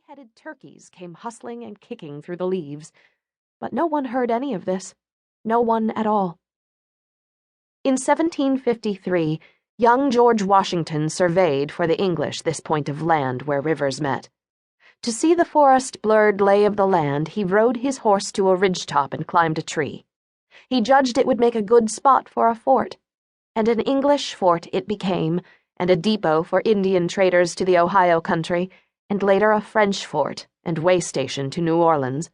gray-headed turkeys came hustling and kicking through the leaves, but no one heard any of this, no one at all. In 1753, young George Washington surveyed for the English this point of land where rivers met. To see the forest-blurred lay of the land, he rode his horse to a ridgetop and climbed a tree. He judged it would make a good spot for a fort, and an English fort it became, and a depot for Indian traders to the Ohio country, and later a French fort and way station to New Orleans.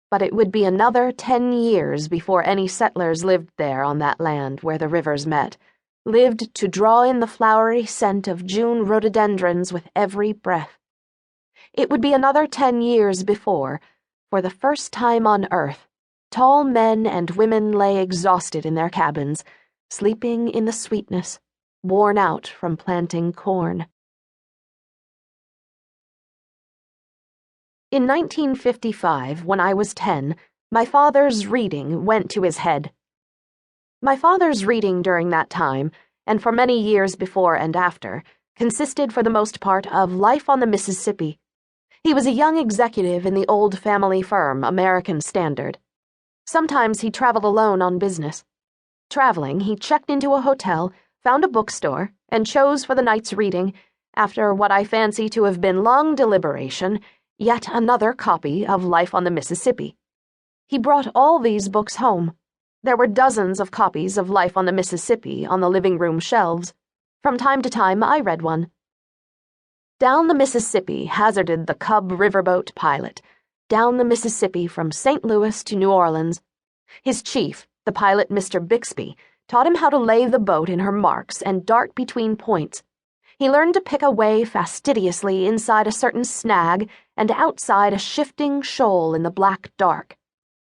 But it would be another 10 years before any settlers lived there on that land where the rivers met, lived to draw in the flowery scent of June rhododendrons with every breath. It would be another 10 years before, for the first time on earth, tall men and women lay exhausted in their cabins, sleeping in the sweetness, worn out from planting corn. In 1955, when I was 10, my father's reading went to his head. My father's reading during that time, and for many years before and after, consisted for the most part of Life on the Mississippi. He was a young executive in the old family firm, American Standard. Sometimes he traveled alone on business. Traveling, he checked into a hotel, found a bookstore, and chose for the night's reading, after what I fancy to have been long deliberation, yet another copy of Life on the Mississippi. He brought all these books home. There were dozens of copies of Life on the Mississippi on the living room shelves. From time to time, I read one. Down the Mississippi hazarded the Cub riverboat pilot, down the Mississippi from St. Louis to New Orleans. His chief, the pilot Mr. Bixby, taught him how to lay the boat in her marks and dart between points. He learned to pick a way fastidiously inside a certain snag and outside a shifting shoal in the black dark.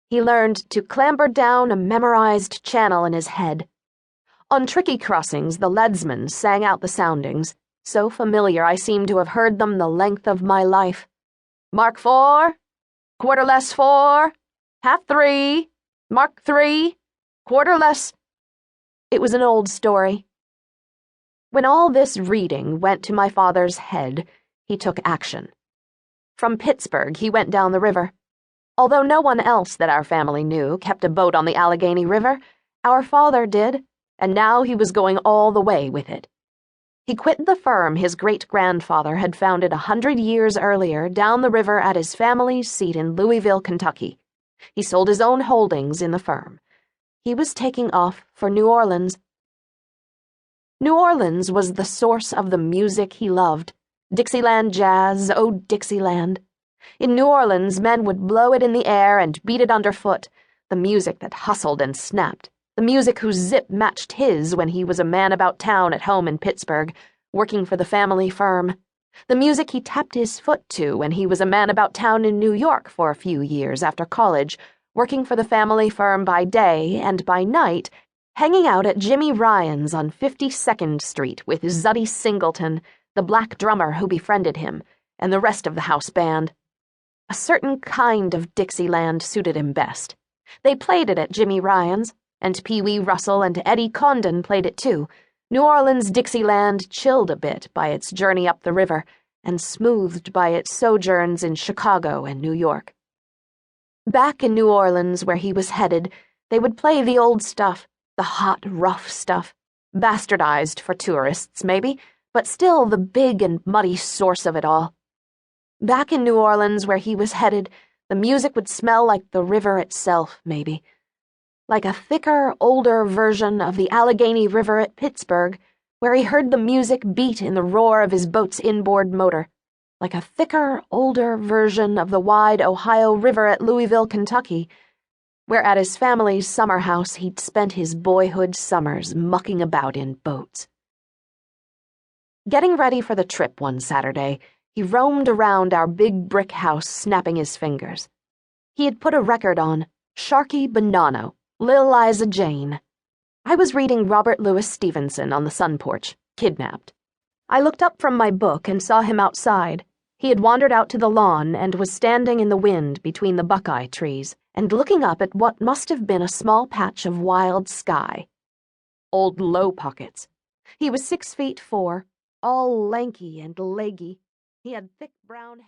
He learned to clamber down a memorized channel in his head. On tricky crossings, the leadsman sang out the soundings, so familiar I seemed to have heard them the length of my life. Mark 4, quarter less 4, half 3, Mark 3, quarter less. It was an old story. When all this reading went to my father's head, he took action. From Pittsburgh, he went down the river. Although no one else that our family knew kept a boat on the Allegheny River, our father did, and now he was going all the way with it. He quit the firm his great-grandfather had founded 100 years earlier down the river at his family's seat in Louisville, Kentucky. He sold his own holdings in the firm. He was taking off for New Orleans. New Orleans was the source of the music he loved. Dixieland jazz, oh Dixieland. In New Orleans, men would blow it in the air and beat it underfoot, the music that hustled and snapped, the music whose zip matched his when he was a man about town at home in Pittsburgh, working for the family firm, the music he tapped his foot to when he was a man about town in New York for a few years after college, working for the family firm by day and by night, hanging out at Jimmy Ryan's on 52nd Street with Zuddy Singleton, the black drummer who befriended him, and the rest of the house band. A certain kind of Dixieland suited him best. They played it at Jimmy Ryan's, and Pee Wee Russell and Eddie Condon played it too. New Orleans Dixieland chilled a bit by its journey up the river, and smoothed by its sojourns in Chicago and New York. Back in New Orleans, where he was headed, they would play the old stuff, the hot, rough stuff, bastardized for tourists, maybe, but still the big and muddy source of it all. Back in New Orleans, where he was headed, the music would smell like the river itself, maybe. Like a thicker, older version of the Allegheny River at Pittsburgh, where he heard the music beat in the roar of his boat's inboard motor. Like a thicker, older version of the wide Ohio River at Louisville, Kentucky, where at his family's summer house he'd spent his boyhood summers mucking about in boats. Getting ready for the trip one Saturday, he roamed around our big brick house snapping his fingers. He had put a record on, Sharky Bonanno, Lil Liza Jane. I was reading Robert Louis Stevenson on the sun porch, Kidnapped. I looked up from my book and saw him outside. He had wandered out to the lawn and was standing in the wind between the buckeye trees and looking up at what must have been a small patch of wild sky. Old Low Pockets. He was 6'4", all lanky and leggy. He had thick brown hair.